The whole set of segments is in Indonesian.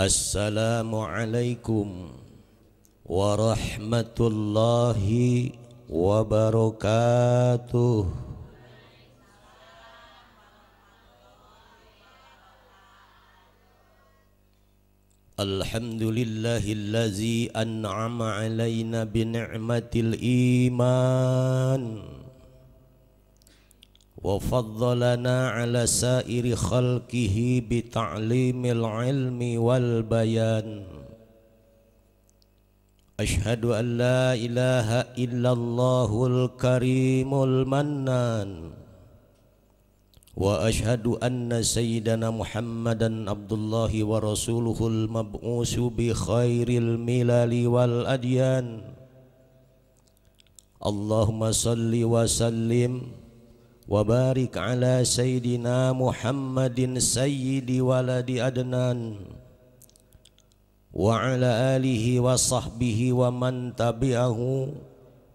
Assalamualaikum warahmatullahi wabarakatuh. Alhamdulillahillazi an'ama alaina bini'matil iman wa faddalana ala sairi khalqihi bita'limil ilmi wal bayan. Ashhadu an la ilaha illallahul karimul mannan wa ashhadu anna sayyidana Muhammadan abdullahi wa rasuluhul mab'usu bi khairil milali wal adyan. Allahumma salli wa sallim wa barik ala sayyidina Muhammadin sayyidi waladi adnan wa ala alihi wa sahbihi wa man tabi'ahu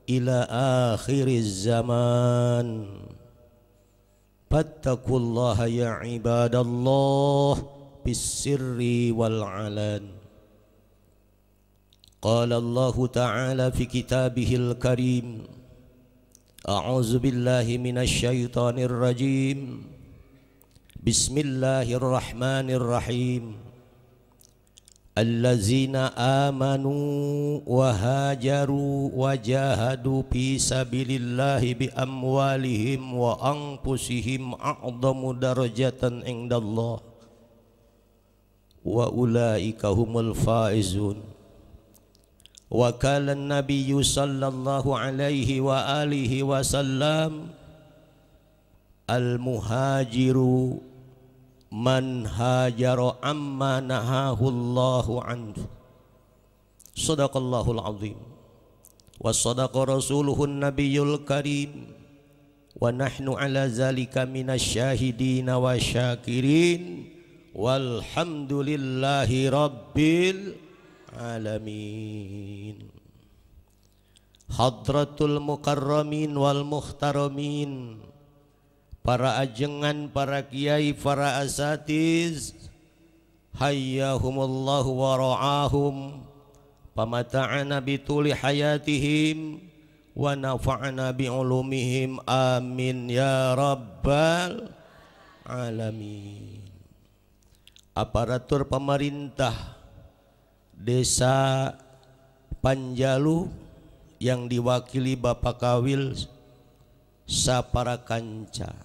ila akhiriz zaman. Fattaqullaha ya ibadallah bis-sirri wal alan. Qala Allah ta'ala fi kitabihil karim, a'udzu billahi minasy syaithanir rajim. Bismillahirrahmanirrahim. Allazina amanu wa hajaru wa jahadu fi sabilillahi bi amwalihim wa anfusihim a'dhamu darajatan indallah wa ulaika humul faizun. Wa qala an-nabiyyu sallallahu alaihi wa alihi wasallam, al-muhajiru man hajara amma nahahu Allahu anhu. Shadaqallahul azim wa shadaqa rasuluhun nabiyyul karim wa nahnu ala zalika minasyahidin wa syakirin walhamdulillahi rabbil alamin. Hadratul mukarramin wal muhtaramin, para ajengan, para kiai, para asatiz, hayyahumullahu wa ra'ahum, pamata'ana bituli hayatihim wa nafa'ana bi'ulumihim, amin ya rabbal alamin. Aparatur pemerintah Desa Panjalu yang diwakili Bapak Kawil Saparakanca,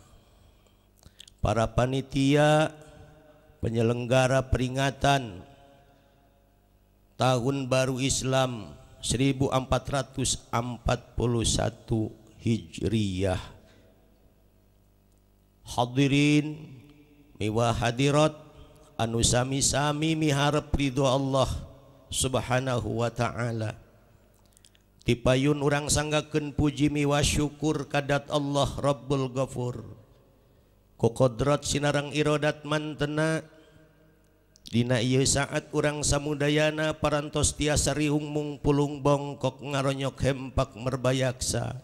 para panitia penyelenggara peringatan Tahun Baru Islam 1441 Hijriyah, hadirin miwa hadirat anu sami-sami miharep ridho Allah subhanahu wa ta'ala. Dipayun urang sanggakeun puji miwa syukur kadat Allah Rabbul Ghafur, ku kodrat sinarang irodat mantena dina ieu saat urang samudayana parantos tiasa riung mungpulung bongkok ngaronyok hempak merbayaksa.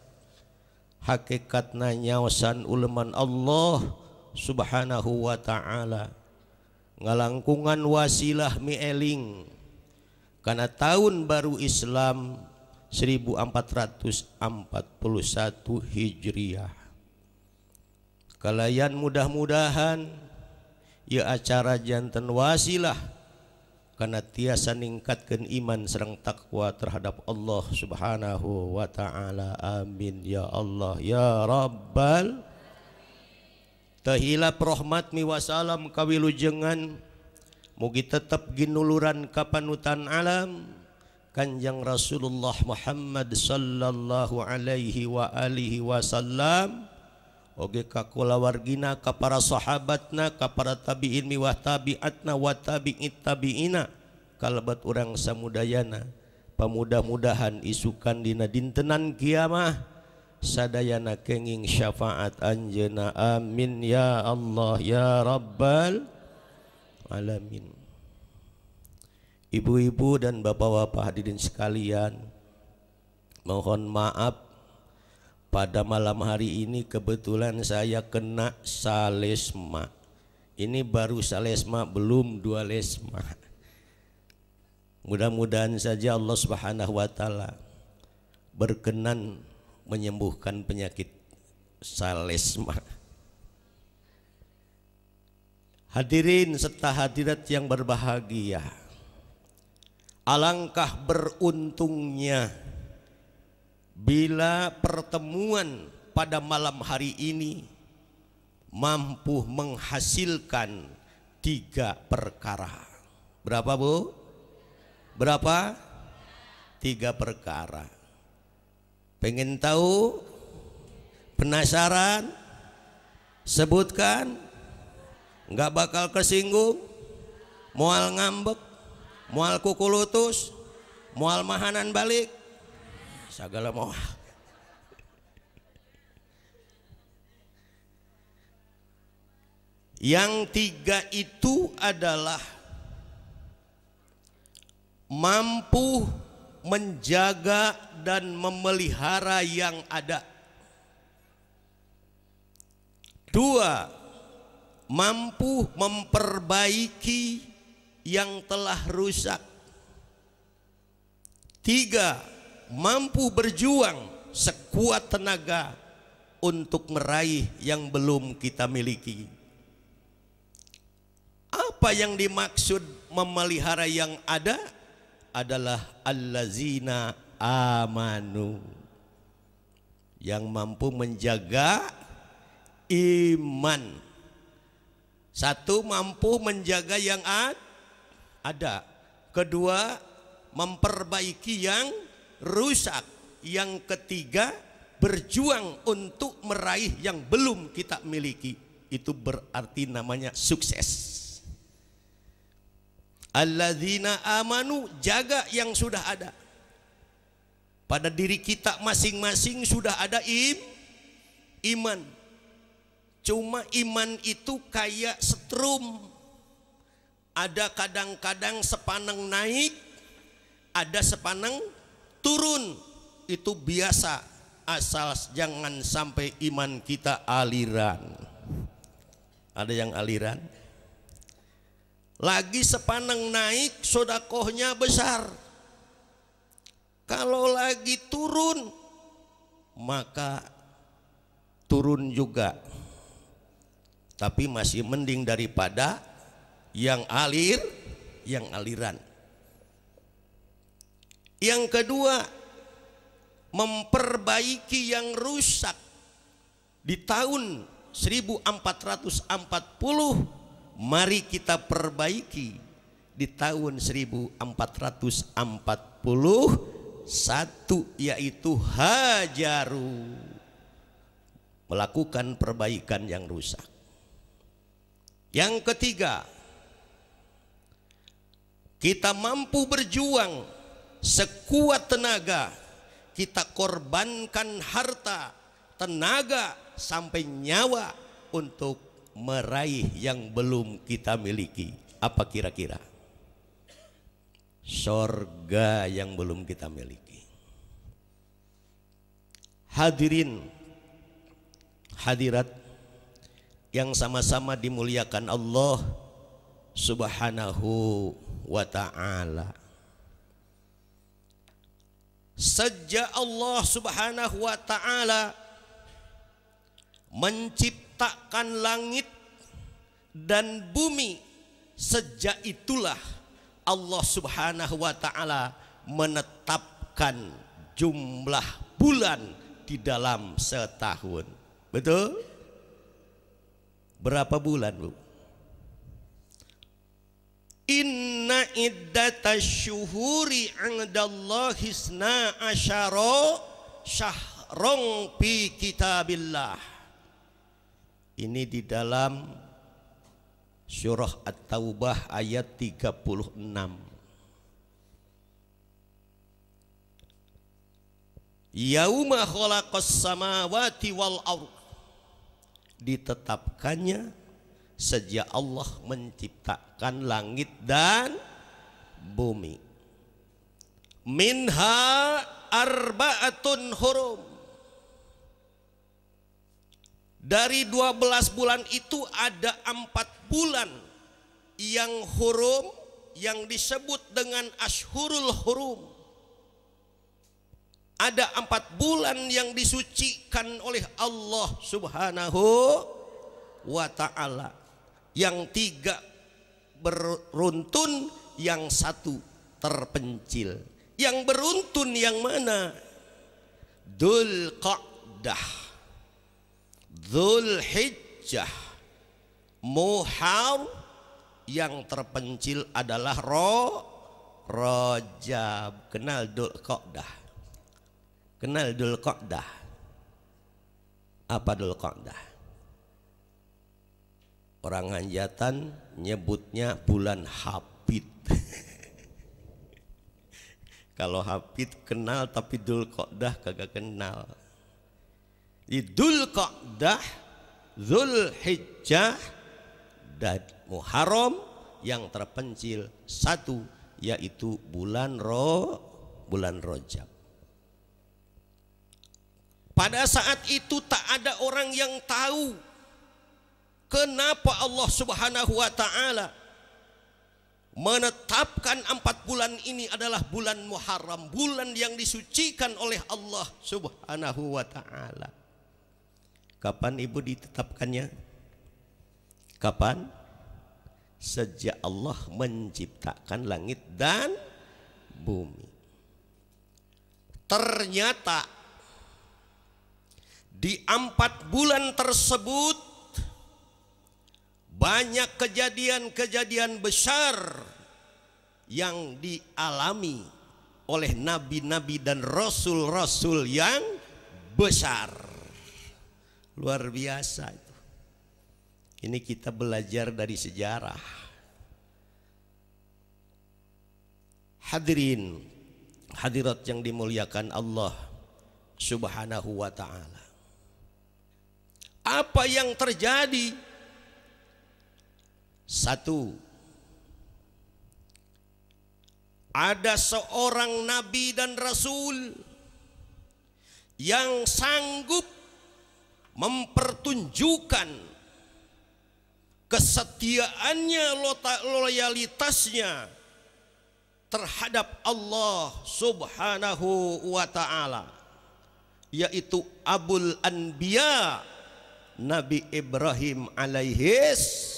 Hakikatna nyaosan uleman Allah subhanahu wa ta'ala ngalangkungan wasilah mieling kana tahun baru Islam 1441 Hijriyah. Kalayan mudah-mudahan ya acara janten wasilah kana tiasa ningkatkeun iman sareng takwa terhadap Allah subhanahu wa ta'ala, amin ya Allah ya rabbal. Tahilap rahmat miwasalam kawilujengan mugi tetep ginuluran kapanutan alam Kanjeng Rasulullah Muhammad sallallahu alaihi wa alihi wasallam, oge ka kulawargina, ka para sahabatna, ka para tabi'in miwah tabi'atna wa tabi'it tabi'ina, kalabat urang samudayana. Pamudah-mudahan isukan dina dintenan kiamah sadayana kenging syafaat anjeuna, amin ya Allah ya rabbal alamin. Ibu-ibu dan bapak-bapak hadirin sekalian, mohon maaf pada malam hari ini kebetulan saya kena salesma. Ini baru salesma, belum dualesma. Mudah-mudahan saja Allah Subhanahu wa taala berkenan menyembuhkan penyakit salesma. Hadirin serta hadirat yang berbahagia, alangkah beruntungnya bila pertemuan pada malam hari ini mampu menghasilkan 3 perkara. Berapa, Bu? Berapa? 3 perkara. Pengen tahu? Penasaran? Sebutkan. Enggak bakal kesinggung. Moal ngambek, moal kuku lutus, moal mahanan balik, segala moal. Yang 3 itu adalah mampu menjaga dan memelihara yang ada. 2, mampu memperbaiki yang telah rusak. 3, mampu berjuang sekuat tenaga untuk meraih yang belum kita miliki. Apa yang dimaksud memelihara yang ada? Adalah allazina amanu, yang mampu menjaga iman. 1, mampu menjaga yang ada. 2, memperbaiki yang rusak. Yang 3, berjuang untuk meraih yang belum kita miliki. Itu berarti namanya sukses. Alladzina amanu, jaga yang sudah ada. Pada diri kita masing-masing sudah ada iman. Cuma iman itu kayak setrum. Ada kadang-kadang sepaneng naik, ada sepaneng turun. Itu biasa, asal jangan sampai iman kita aliran. Ada yang aliran. Lagi sepaneng naik, sodakohnya besar. Kalau lagi turun, maka turun juga. Tapi masih mending daripada yang aliran. Yang kedua, memperbaiki yang rusak. Di tahun 1440, mari kita perbaiki di tahun 1441, yaitu hajaru, melakukan perbaikan yang rusak. Yang ketiga, kita mampu berjuang sekuat tenaga, kita korbankan harta, tenaga, sampai nyawa untuk meraih yang belum kita miliki. Apa kira-kira? Sorga yang belum kita miliki. Hadirin, hadirat yang sama-sama dimuliakan Allah Subhanahu wa ta'ala. Sejak Allah Subhanahu wa ta'ala menciptakan langit dan bumi, sejak itulah Allah Subhanahu wa ta'ala menetapkan jumlah bulan di dalam setahun. Betul? Berapa bulan, Bu? Inna iddatasyuhuri 'indallahi isna asyara syahron fi kitabillah. Ini di dalam surah At-Taubah ayat 36. Yauma khalaqas samawati wal ardh, ditetapkannya sejak Allah menciptakan langit dan bumi. Minha arba'atun hurum, dari 12 bulan itu ada 4 bulan yang hurum, yang disebut dengan Ashhurul Hurum. Ada 4 bulan yang disucikan oleh Allah Subhanahu wa ta'ala. Yang 3 beruntun, yang 1 terpencil. Yang beruntun yang mana? Dzulqa'dah, Dzulhijjah, Muharram. Yang terpencil adalah Rajab. Kenal Dzulqa'dah? Kenal Dzulqa'dah? Apa Dzulqa'dah? Orang Hanjatan nyebutnya bulan Hapit. Kalau Hapit kenal, tapi Dzulqa'dah kagak kenal. Di Dzulqa'dah, Dzulhijjah, dan Muharram. Yang terpencil 1, yaitu bulan Rajab. Pada saat itu tak ada orang yang tahu kenapa Allah Subhanahu wa ta'ala menetapkan 4 bulan ini adalah bulan Muharram, bulan yang disucikan oleh Allah Subhanahu wa ta'ala. Kapan ibu ditetapkannya? Kapan? Sejak Allah menciptakan langit dan bumi. Ternyata di 4 bulan tersebut banyak kejadian-kejadian besar yang dialami oleh nabi-nabi dan rasul-rasul yang besar. Luar biasa itu. Ini kita belajar dari sejarah. Hadirin, hadirat yang dimuliakan Allah Subhanahu wa ta'ala. Apa yang terjadi? 1, ada seorang nabi dan rasul yang sanggup mempertunjukkan kesetiaannya, loyalitasnya terhadap Allah Subhanahu wa ta'ala, yaitu Abul Anbiya, Nabi Ibrahim alaihis.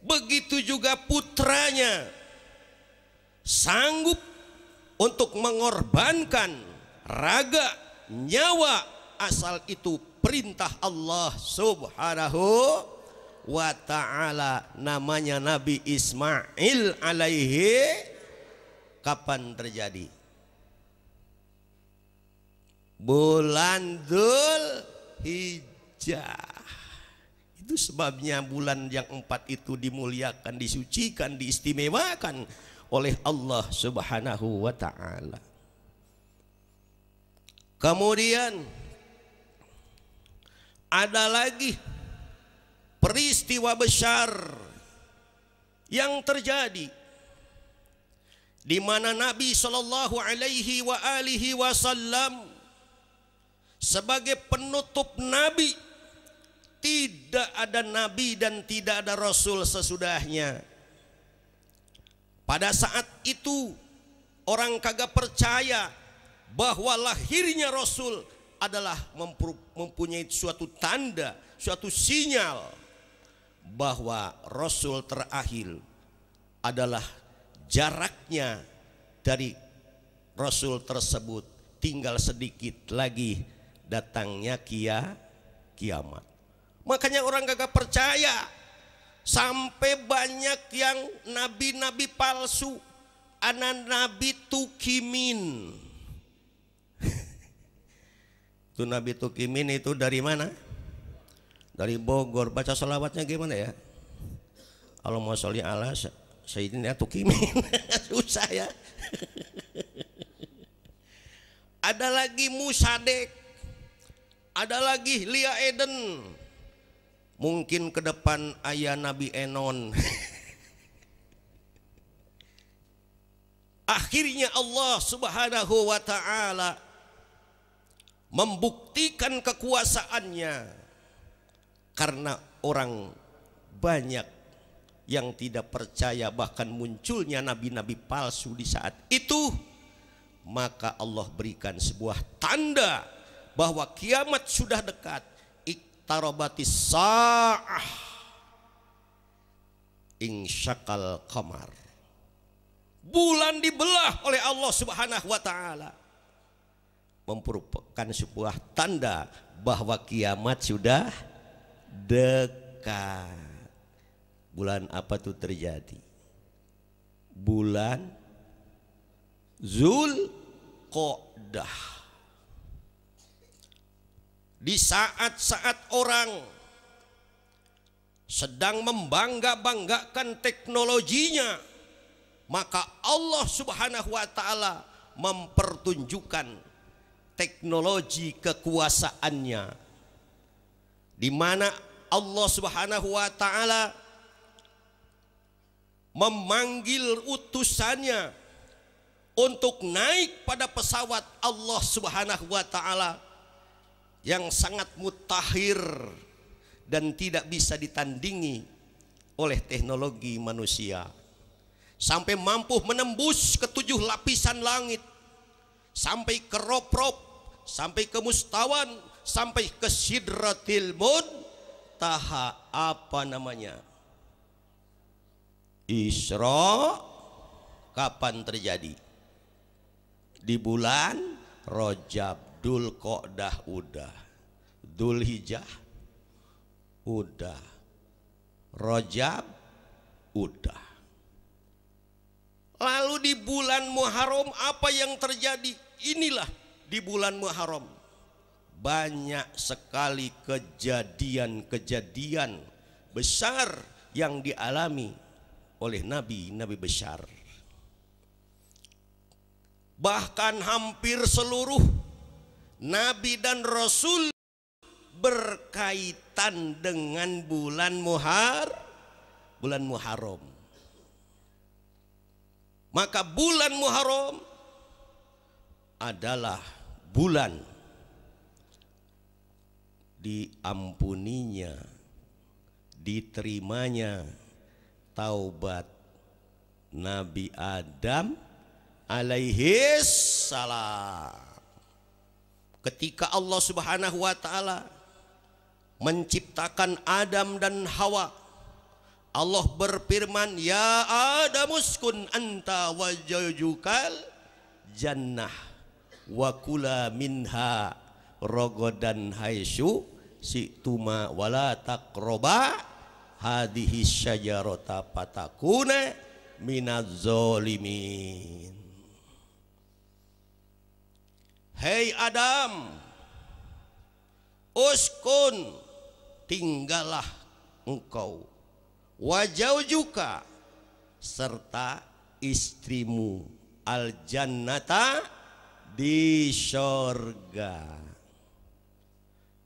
Begitu juga putranya sanggup untuk mengorbankan raga, nyawa, asal itu perintah Allah Subhanahu wa ta'ala. Namanya Nabi Ismail alaihi. Kapan terjadi? Bulan Dzulhijjah. Itu sebabnya bulan yang 4 itu dimuliakan, disucikan, diistimewakan oleh Allah Subhanahu wa ta'ala. Kemudian ada lagi peristiwa besar yang terjadi di mana Nabi Shallallahu Alaihi Wasallam sebagai penutup nabi. Tidak ada nabi dan tidak ada rasul sesudahnya. Pada saat itu orang kagak percaya bahwa lahirnya rasul adalah mempunyai suatu tanda, suatu sinyal bahwa rasul terakhir adalah jaraknya dari rasul tersebut tinggal sedikit lagi datangnya kiamat. Makanya orang gak percaya, sampai banyak yang nabi-nabi palsu, anak nabi Tukimin. Itu Nabi Tukimin itu dari mana? Dari Bogor. Baca selawatnya gimana ya? Kalau mau sholli ala Sayyidina Tukimin. Susah ya. Ada lagi Musadek, ada lagi Lia Eden. Mungkin ke depan ayah Nabi Enon. Akhirnya Allah Subhanahu wa ta'ala membuktikan kekuasaannya karena orang banyak yang tidak percaya bahkan munculnya nabi-nabi palsu di saat itu, maka Allah berikan sebuah tanda bahwa kiamat sudah dekat. Iqtarabatis sa'ah insyaqal qamar. Bulan dibelah oleh Allah Subhanahu wa taala, merupakan sebuah tanda bahwa kiamat sudah dekat. Bulan apa tuh terjadi? Bulan Zulqa'dah. Di saat-saat orang sedang membangga-banggakan teknologinya, maka Allah Subhanahu wa taala mempertunjukkan teknologi kekuasaannya, di mana Allah Subhanahu wa taala memanggil utusannya untuk naik pada pesawat Allah Subhanahu wa taala yang sangat mutakhir dan tidak bisa ditandingi oleh teknologi manusia, sampai mampu menembus ke 7 lapisan langit, sampai ke Rob-Rob, sampai ke Mustawan, sampai ke Sidratil Muntaha. Apa namanya? Isra. Kapan terjadi? Di bulan Rajab. Dzulqa'dah udah, Dzulhijjah udah, Rajab udah. Lalu di bulan Muharram apa yang terjadi? Inilah di bulan Muharram banyak sekali kejadian-kejadian besar yang dialami oleh nabi-nabi besar. Bahkan hampir seluruh nabi dan rasul berkaitan dengan bulan Muharram. Maka bulan Muharram adalah bulan diampuninya, diterimanya taubat Nabi Adam alaihi salam. Ketika Allah Subhanahu wa taala menciptakan Adam dan Hawa, Allah berfirman, "Ya Adam uskun anta wa zawjukal jannah wa kula minha ragadan haitsu si'tuma wala taqraba hadhihi syajarata fatakuna minaz zalimin." Hei Adam, uskun, tinggallah engkau, wajaujuka, serta istrimu, al jannata, di sorga.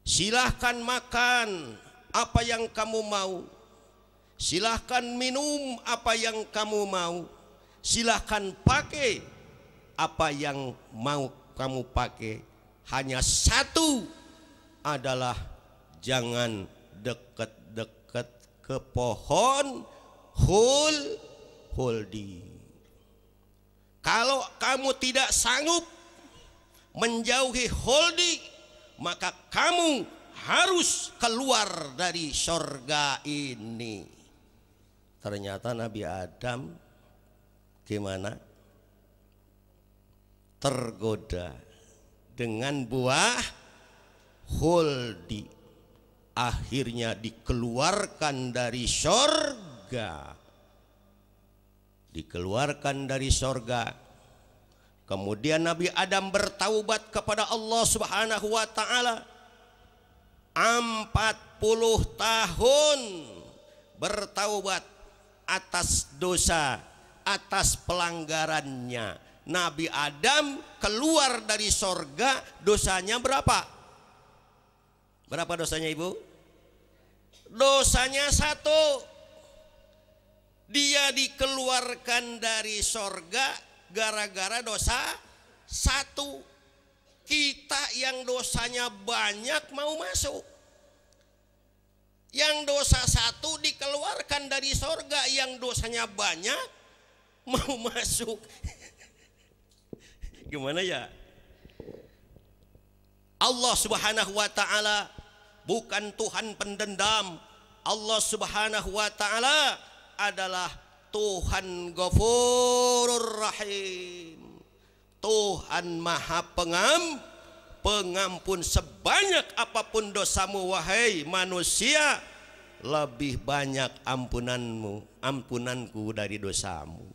Silahkan makan apa yang kamu mau, silahkan minum apa yang kamu mau, silahkan pakai apa yang mau kamu pakai. Hanya satu adalah jangan dekat-dekat ke pohon huldi. Kalau kamu tidak sanggup menjauhi huldi, maka kamu harus keluar dari sorga ini. Ternyata Nabi Adam gimana? Tergoda dengan buah huldi, akhirnya dikeluarkan dari sorga. Kemudian Nabi Adam bertaubat kepada Allah Subhanahu wa taala. 40 tahun bertaubat atas dosa, atas pelanggarannya. Nabi Adam keluar dari sorga, dosanya berapa? Berapa dosanya, Ibu? Dosanya 1. Dia dikeluarkan dari sorga gara-gara dosa 1. Kita yang dosanya banyak mau masuk. Yang dosa 1 dikeluarkan diusirkan dari sorga yang dosanya banyak mau masuk. Gimana ya? Allah Subhanahu wa ta'ala bukan Tuhan pendendam. Allah Subhanahu wa ta'ala adalah Tuhan Ghafurur Rahim, Tuhan Maha Pengampun. Sebanyak apapun dosamu wahai manusia, lebih banyak ampunanku dari dosamu.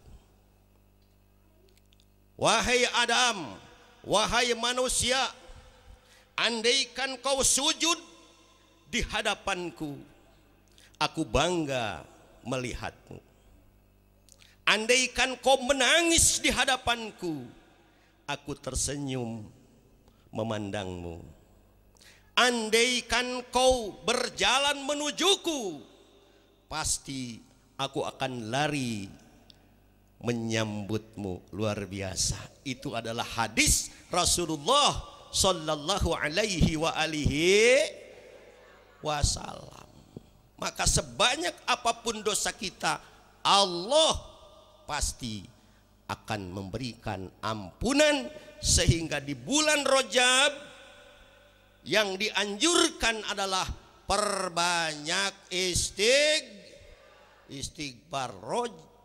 Wahai Adam, wahai manusia, andaikan kau sujud di hadapanku, aku bangga melihatmu. Andaikan kau menangis di hadapanku, aku tersenyum memandangmu. Andaikan kau berjalan menujuku, pasti aku akan lari menyambutmu. Luar biasa. Itu adalah hadis Rasulullah sallallahu alaihi wa alihi wasallam. Maka sebanyak apapun dosa kita, Allah pasti akan memberikan ampunan. Sehingga di bulan Rajab yang dianjurkan adalah perbanyak istighfar.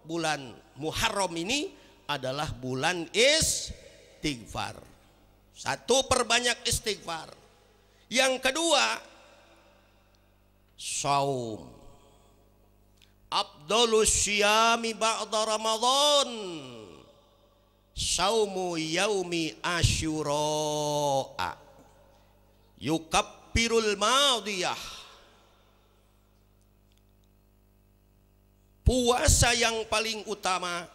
Bulan Muharram ini adalah bulan istighfar. Satu, perbanyak istighfar. Yang kedua, saum. Afdhalus syiyami ba'da Ramadan saumu yaumi asyura yukaffirul madiyah. Puasa yang paling utama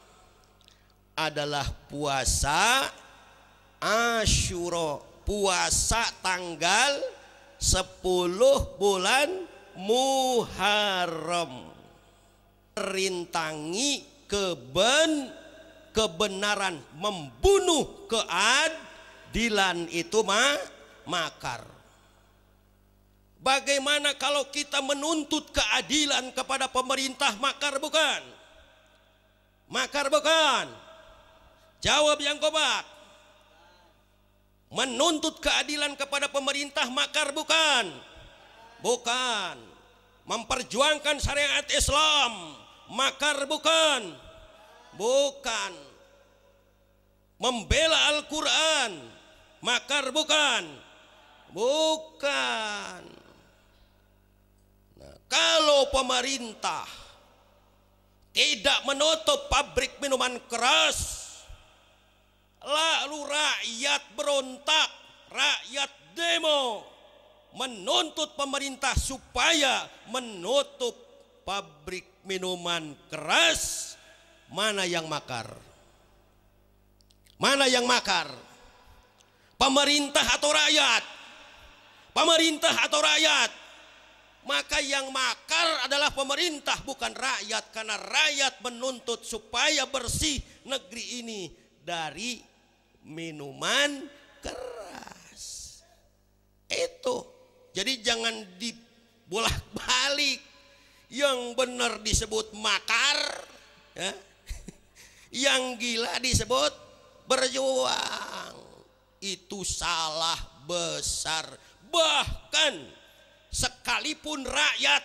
adalah puasa Asyura, puasa tanggal 10 bulan Muharram. Rintangi kebenaran, membunuh keadilan itu makar. Bagaimana kalau kita menuntut keadilan kepada pemerintah? Makar bukan? Makar bukan? Jawab yang kobat. Menuntut keadilan kepada pemerintah makar bukan? Bukan. Memperjuangkan syariat Islam makar bukan? Bukan. Membela Al-Quran makar bukan? Bukan. Nah, kalau pemerintah tidak menutup pabrik minuman keras, lalu rakyat berontak, rakyat demo menuntut pemerintah supaya menutup pabrik minuman keras, mana yang makar? Mana yang makar? Pemerintah atau rakyat? Pemerintah atau rakyat? Maka yang makar adalah pemerintah, bukan rakyat, karena rakyat menuntut supaya bersih negeri ini dari minuman keras. Itu. Jadi jangan dibolak-balik. Yang benar disebut makar, ya. Yang gila disebut berjuang. Itu salah besar. Bahkan sekalipun rakyat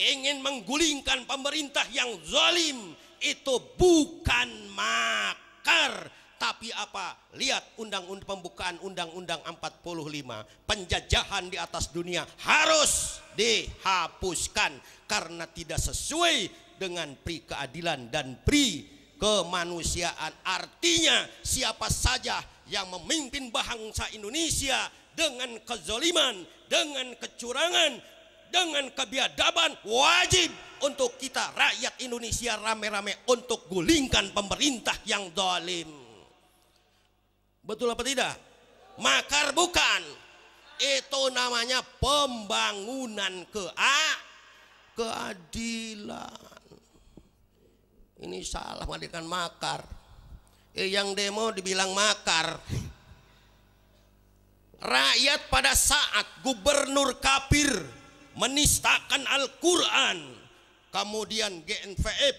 ingin menggulingkan pemerintah yang zalim, itu bukan makar, tapi apa? Lihat undang-undang pembukaan Undang-Undang 45, penjajahan di atas dunia harus dihapuskan karena tidak sesuai dengan pri keadilan dan pri kemanusiaan. Artinya siapa saja yang memimpin bangsa Indonesia dengan kezaliman, dengan kecurangan, dengan kebiadaban, wajib untuk kita rakyat Indonesia rame-rame untuk gulingkan pemerintah yang zalim. Betul apa tidak? Makar bukan? Itu namanya pembangunan keadilan. Ini salah mengatakan makar. Yang demo dibilang makar. Rakyat pada saat gubernur kafir menistakan Al-Quran, kemudian GNVF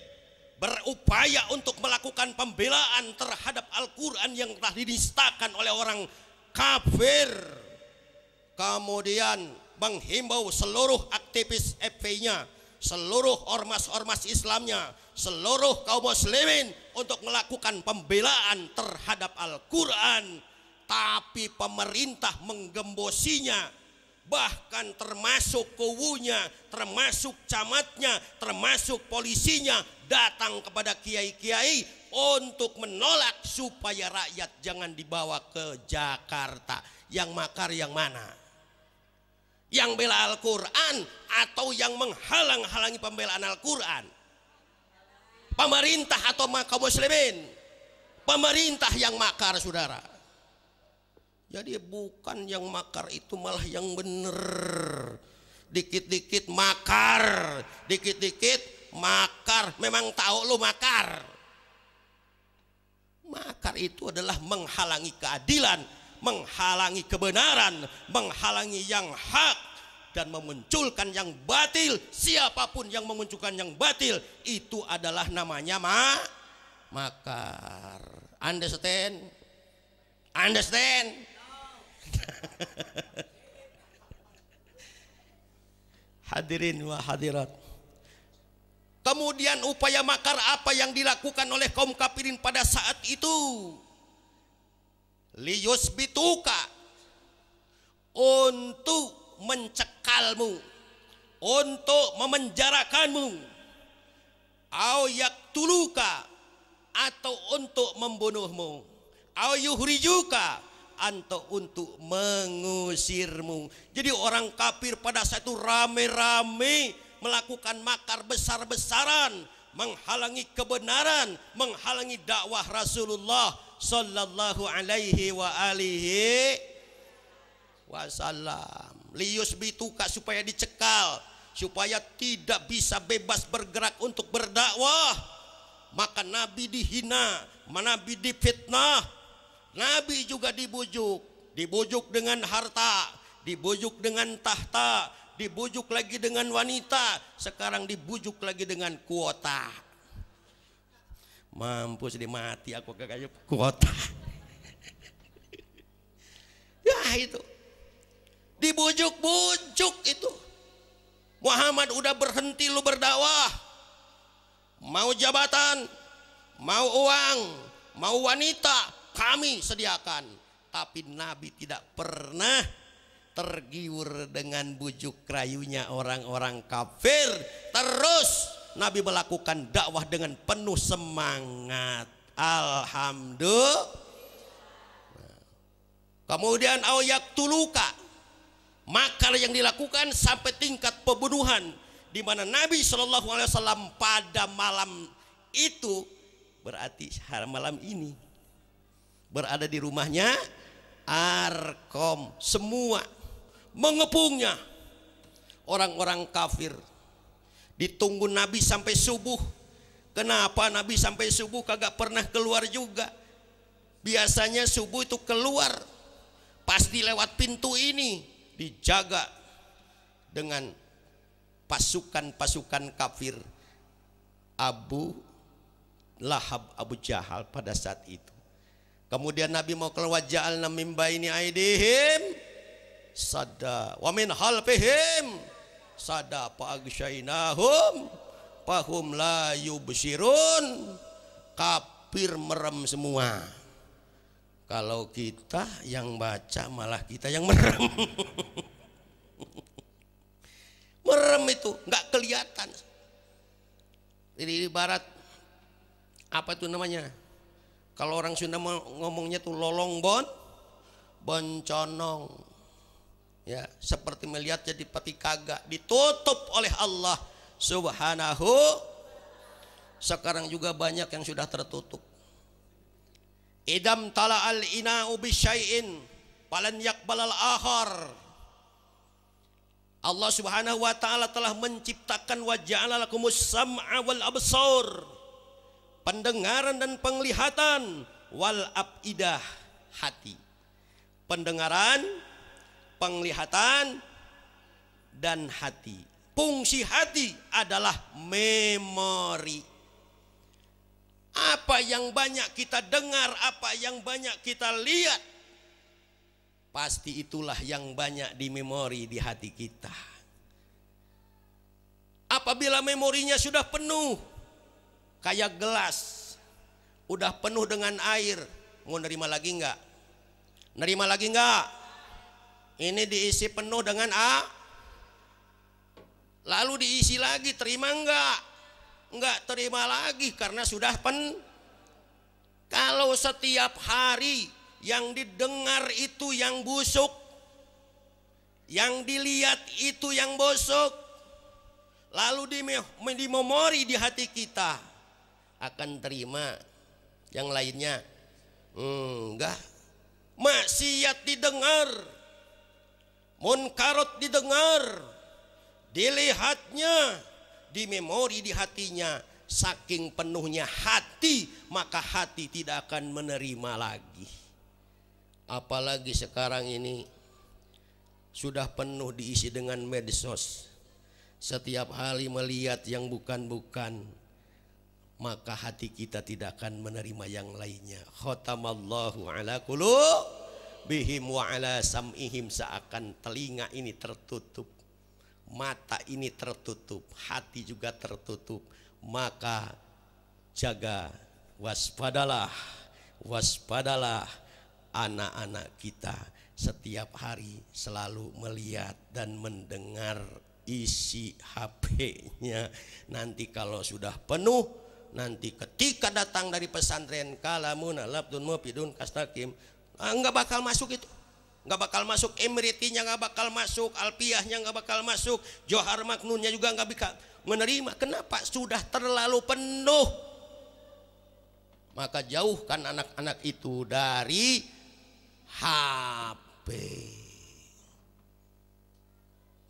berupaya untuk melakukan pembelaan terhadap Al-Quran yang telah dinistakan oleh orang kafir, kemudian menghimbau seluruh aktivis FPI-nya, seluruh ormas-ormas Islamnya, seluruh kaum muslimin untuk melakukan pembelaan terhadap Al-Quran, tapi pemerintah menggembosinya, bahkan termasuk kuwunya, termasuk camatnya, termasuk polisinya datang kepada kiai-kiai untuk menolak supaya rakyat jangan dibawa ke Jakarta. Yang makar yang mana? Yang bela Al-Quran atau yang menghalang-halangi pembelaan Al-Quran? Pemerintah atau kaum muslimin? Pemerintah yang makar, saudara. Jadi bukan yang makar itu, malah yang bener. Dikit-dikit makar, dikit-dikit makar. Memang tahu lu makar. Makar itu adalah menghalangi keadilan, menghalangi kebenaran, menghalangi yang hak, dan memunculkan yang batil. Siapapun yang memunculkan yang batil, itu adalah namanya makar. Understand? Understand? Hadirin wa hadirat. Kemudian upaya makar apa yang dilakukan oleh kaum kafirin pada saat itu? Liyusbituka, untuk mencekalmu, untuk memenjarakanmu. Au yaktuluka, atau untuk membunuhmu. Au yuhrijuka, atau untuk mengusirmu. Jadi orang kafir pada saat itu rame-rame melakukan makar besar-besaran, menghalangi kebenaran, menghalangi dakwah Rasulullah sallallahu alaihi wa alihi wasallam. Liyusbituka, supaya dicekal, supaya tidak bisa bebas bergerak untuk berdakwah. Maka Nabi dihina, Nabi difitnah, Nabi juga dibujuk dengan harta, dibujuk dengan tahta, dibujuk lagi dengan wanita, sekarang dibujuk lagi dengan kuota. Mampus dimati aku kagak kuota. Ya itu dibujuk-bujuk itu. Muhammad udah berhenti lu berdakwah. Mau jabatan, mau uang, mau wanita, kami sediakan. Tapi Nabi tidak pernah tergiur dengan bujuk rayunya orang-orang kafir. Terus Nabi melakukan dakwah dengan penuh semangat. Alhamdulillah. Kemudian ayak tuluka, makar yang dilakukan sampai tingkat pembunuhan, di mana Nabi Shallallahu Alaihi Wasallam pada malam itu, berarti malam ini, berada di rumahnya Arkom, semua mengepungnya orang-orang kafir. Ditunggu Nabi sampai subuh. Kenapa Nabi sampai subuh kagak pernah keluar juga? Biasanya subuh itu keluar, pasti lewat pintu ini, dijaga dengan pasukan-pasukan kafir Abu Lahab, Abu Jahal pada saat itu. Kemudian Nabi mau keluar, ja'alna min baini aidihim sada wa min khalfihim sada fa aghsyainahum fahum la yubsirun. Kafir merem semua. Kalau kita yang baca malah kita yang merem. Merem itu nggak kelihatan. Jadi ibarat apa itu namanya? Kalau orang Sunda ngomongnya tuh lolong bonconong. Ya, seperti melihat jadi tapi kagak, ditutup oleh Allah Subhanahu. Sekarang juga banyak yang sudah tertutup. Idam tala'al ina'u bisyai'in falan yakbalal akhar. Allah Subhanahu wa taala telah menciptakan wa ja'ala lakumus sam'a wal absar, pendengaran dan penglihatan, wal afidah, hati. Pendengaran, penglihatan, dan hati. Fungsi hati adalah memori. Apa yang banyak kita dengar, apa yang banyak kita lihat, pasti itulah yang banyak di memori di hati kita. Apabila memorinya sudah penuh, kayak gelas, udah penuh dengan air, mau nerima lagi enggak? Nerima lagi enggak? Ini diisi penuh dengan lalu diisi lagi, terima enggak? Enggak terima lagi karena sudah Kalau setiap hari yang didengar itu yang busuk, yang dilihat itu yang busuk, lalu di memori di hati kita, akan terima yang lainnya? Enggak. Maksiat didengar, munkarat didengar, dilihatnya, di memori di hatinya. Saking penuhnya hati, maka hati tidak akan menerima lagi. Apalagi sekarang ini sudah penuh diisi dengan medsos. Setiap hari melihat yang bukan-bukan, maka hati kita tidak akan menerima yang lainnya. Khatamallahu ala qulubihim wa ala sam'ihim. Seakan telinga ini tertutup, mata ini tertutup, hati juga tertutup. Maka jaga, waspadalah, waspadalah anak-anak kita setiap hari selalu melihat dan mendengar isi HP-nya. Nanti kalau sudah penuh, nanti ketika datang dari pesantren kalamuna labdun mufidun kastakim, enggak bakal masuk itu. Nggak bakal masuk, emritinya nggak bakal masuk, alpiyahnya nggak bakal masuk, johar maknunnya juga nggak bisa menerima. Kenapa? Sudah terlalu penuh. Maka jauhkan anak-anak itu dari HP.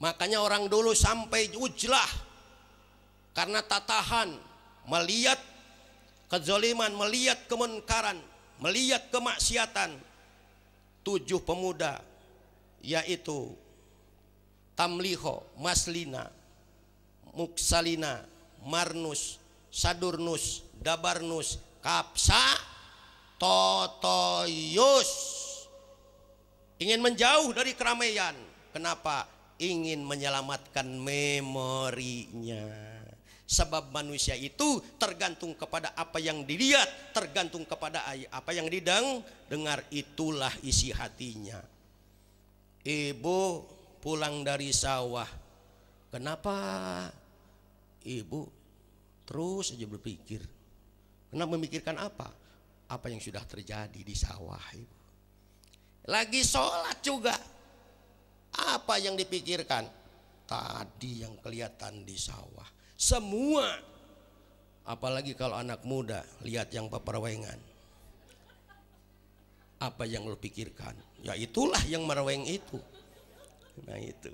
Makanya orang dulu sampai ujlah karena tak tahan melihat kezaliman, melihat kemunkaran, melihat kemaksiatan. 7 pemuda, yaitu Tamliho, Maslina, Muksalina, Marnus, Sadurnus, Dabarnus, Kapsa, Totoyus, ingin menjauh dari keramaian. Kenapa? Ingin menyelamatkan memorinya. Sebab manusia itu tergantung kepada apa yang dilihat, tergantung kepada apa yang didengar, itulah isi hatinya. Ibu pulang dari sawah, kenapa ibu terus saja berpikir? Kenapa memikirkan apa? Apa yang sudah terjadi di sawah ibu. Lagi sholat juga, apa yang dipikirkan? Tadi yang kelihatan di sawah. Semua, apalagi kalau anak muda lihat yang peperwengan, apa yang lo pikirkan? Ya itulah yang mereweng itu. Nah itu.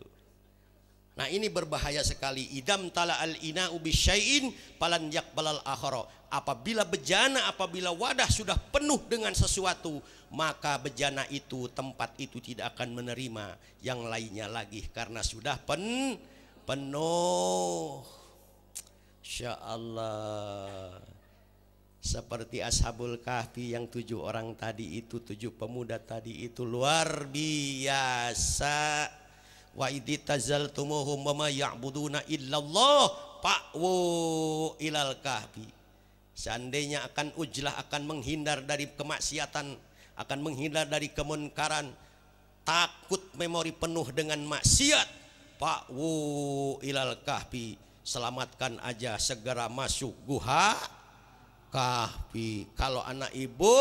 Nah ini berbahaya sekali. Idam tala al ina'u bisyai'in falan yakbalal akhara. Apabila bejana, apabila wadah sudah penuh dengan sesuatu, maka bejana itu, tempat itu tidak akan menerima yang lainnya lagi karena sudah penuh. Insya Allah. Seperti Ashabul Kahfi yang 7 orang tadi itu, 7 pemuda tadi itu luar biasa. Wa iditazaltumuhum wa ma ya'buduna illallah fa'wu ilal kahfi. Seandainya akan ujlah, akan menghindar dari kemaksiatan, akan menghindar dari kemunkaran, takut memori penuh dengan maksiat, fa'wu ilal kahfi, selamatkan aja, segera masuk guha kahfi. Kalau anak ibu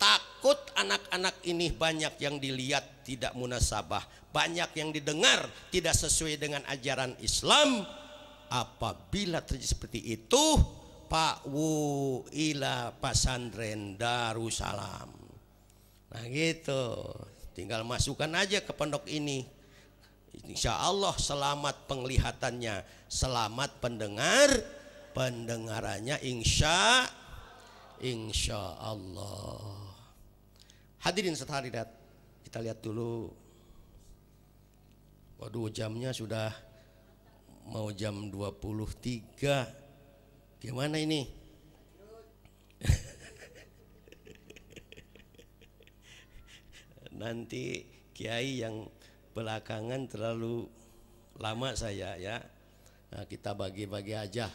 takut anak-anak ini banyak yang dilihat tidak munasabah, banyak yang didengar tidak sesuai dengan ajaran Islam, apabila terjadi seperti itu, fa'wu ila pesantren Darussalam. Nah gitu, tinggal masukkan aja ke pondok ini. Insya Allah selamat penglihatannya, selamat pendengarannya, insya Allah. Hadirin sekalian, kita lihat dulu. Waduh, jamnya sudah mau jam 23. Gimana ini? Nanti kiai yang belakangan terlalu lama saya ya. Nah, kita bagi-bagi aja.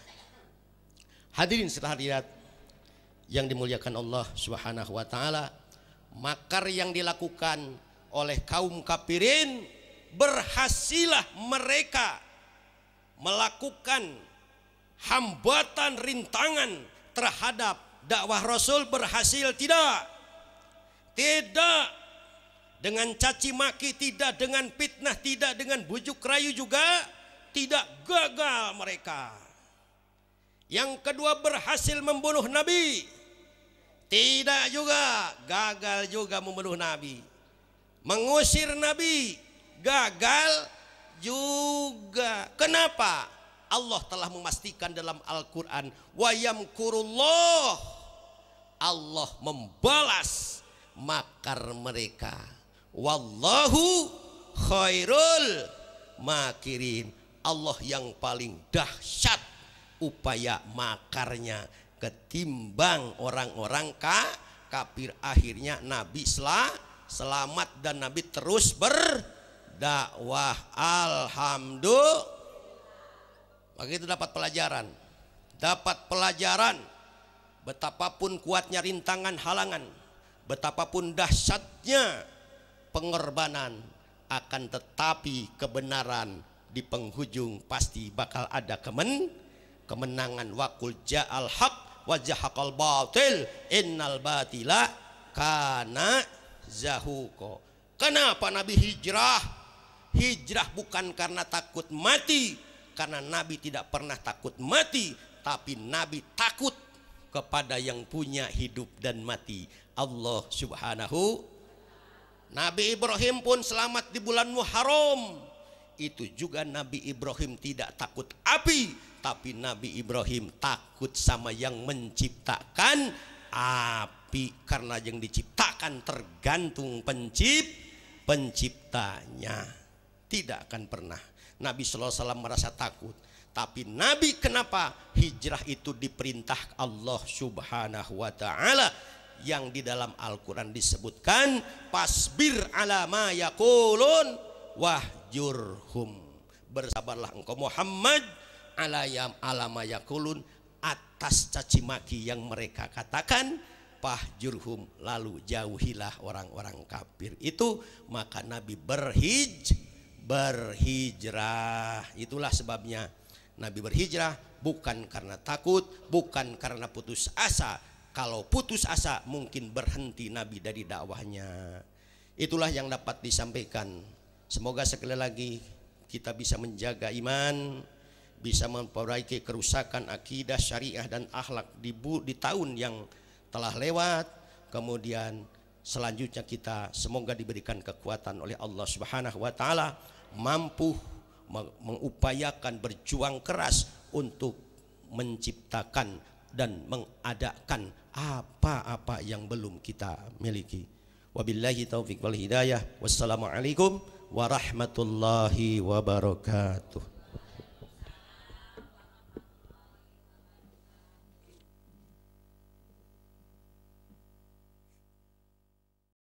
Hadirin sekalian yang dimuliakan Allah Subhanahu wa taala, makar yang dilakukan oleh kaum kafirin berhasillah mereka melakukan hambatan rintangan terhadap dakwah Rasul. Berhasil tidak? Tidak. Dengan caci maki tidak, dengan fitnah tidak, dengan bujuk rayu juga tidak, gagal mereka. Yang kedua, berhasil membunuh Nabi. Tidak juga, gagal juga membunuh Nabi. Mengusir Nabi, gagal juga. Kenapa? Allah telah memastikan dalam Al-Quran, wa yamkurullah, Allah membalas makar mereka. Wallahu khairul makirin. Allah yang paling dahsyat upaya makarnya ketimbang orang-orang kafir. Akhirnya Nabi selamat dan Nabi terus berdakwah. Alhamdulillah. Maka itu dapat pelajaran betapapun kuatnya rintangan halangan, betapapun dahsyatnya pengorbanan, akan tetapi kebenaran di penghujung pasti bakal ada kemenangan. Waqul ja'al haq wa zahaqal batil innal batila kana zahuqa. Kenapa Nabi hijrah? Hijrah bukan karena takut mati, karena Nabi tidak pernah takut mati, tapi Nabi takut kepada yang punya hidup dan mati, Allah Subhanahu. Nabi Ibrahim pun selamat di bulan Muharram. Itu juga Nabi Ibrahim tidak takut api, tapi Nabi Ibrahim takut sama yang menciptakan api, karena yang diciptakan tergantung penciptanya. Tidak akan pernah Nabi sallallahu alaihi wasallam merasa takut. Tapi Nabi kenapa hijrah itu diperintah Allah Subhanahu wa taala, yang di dalam Al-Quran disebutkan pasbir ala ma yaqulun wahjurhum. Bersabarlah engkau Muhammad ala ma yaqulun, atas caci maki yang mereka katakan. Fahjurhum, lalu jauhilah orang-orang kafir itu. Maka Nabi berhijrah. Itulah sebabnya Nabi berhijrah, bukan karena takut, bukan karena putus asa. Kalau putus asa mungkin berhenti Nabi dari dakwahnya. Itulah yang dapat disampaikan. Semoga sekali lagi kita bisa menjaga iman, bisa memperbaiki kerusakan akidah, syariah dan akhlak di tahun yang telah lewat. Kemudian selanjutnya kita semoga diberikan kekuatan oleh Allah Subhanahu wa taala, mampu mengupayakan, berjuang keras untuk menciptakan dan mengadakan apa-apa yang belum kita miliki. Wabillahi taufiq wal hidayah. Wassalamualaikum warahmatullahi wabarakatuh.